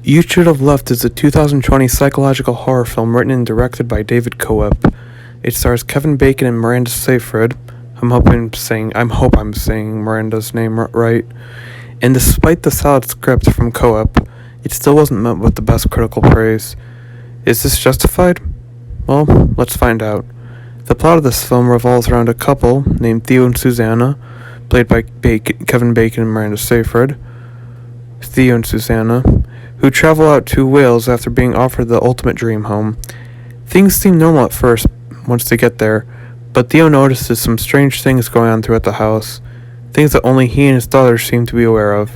You Should Have Left is a 2020 psychological horror film written and directed by David Coep. It stars Kevin Bacon and Miranda Seyfried. I hope I'm saying Miranda's name right. And despite the solid script from Coep, it still wasn't met with the best critical praise. Is this justified? Well, let's find out. The plot of this film revolves around a couple named Theo and Susanna, played by Kevin Bacon and Miranda Seyfried. Theo and Susanna, who travel out to Wales after being offered the ultimate dream home. Things seem normal at first once they get there, but Theo notices some strange things going on throughout the house, things that only he and his daughter seem to be aware of.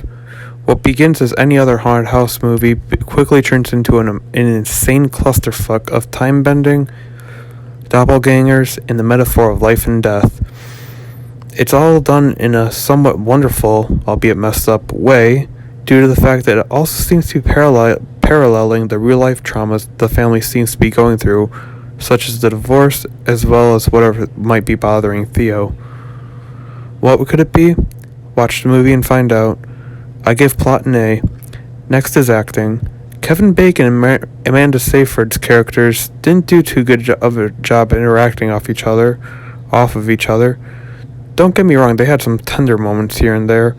What begins as any other haunted house movie quickly turns into an insane clusterfuck of time-bending, doppelgangers, and the metaphor of life and death. It's all done in a somewhat wonderful, albeit messed up, way, due to the fact that it also seems to be paralleling the real-life traumas the family seems to be going through, such as the divorce, as well as whatever might be bothering Theo. What could it be? Watch the movie and find out. I give plot an A. Next is acting. Kevin Bacon and Amanda Seyfried's characters didn't do too good of a job interacting off of each other. Don't get me wrong, they had some tender moments here and there,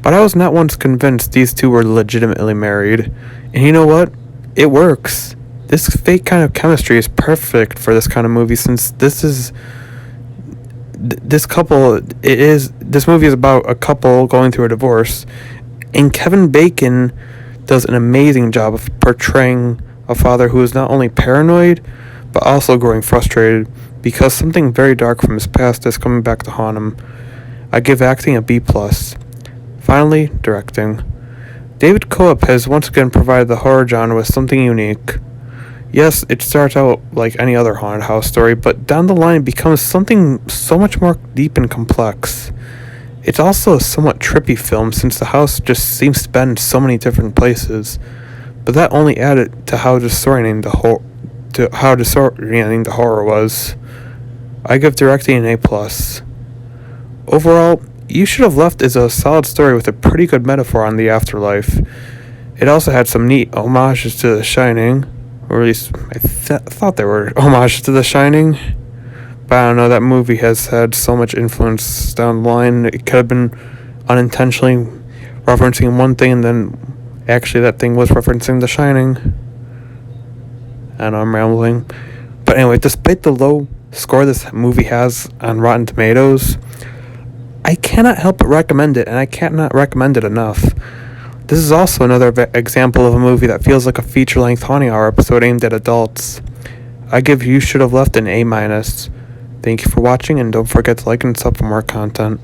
but I was not once convinced these two were legitimately married. And you know what? It works. This fake kind of chemistry is perfect for this kind of movie, since this movie is about a couple going through a divorce, and Kevin Bacon does an amazing job of portraying a father who is not only paranoid, but also growing frustrated because something very dark from his past is coming back to haunt him. I give acting a B+. Finally, directing. David Coep has once again provided the horror genre with something unique. Yes, it starts out like any other haunted house story, but down the line it becomes something so much more deep and complex. It's also a somewhat trippy film, since the house just seems to be in so many different places, but that only added to how disorienting the horror was. I give directing an A+. Overall, You Should Have Left is a solid story with a pretty good metaphor on the afterlife. It also had some neat homages to The Shining, or at least I thought there were homages to The Shining. But I don't know, that movie has had so much influence down the line. It could have been unintentionally referencing one thing, and then actually that thing was referencing The Shining. I know I'm rambling. But anyway, despite the low score this movie has on Rotten Tomatoes, I cannot help but recommend it, and I cannot recommend it enough. This is also another example of a movie that feels like a feature-length haunting hour episode aimed at adults. I give You Should Have Left an A-. Thank you for watching, and don't forget to like and sub for more content.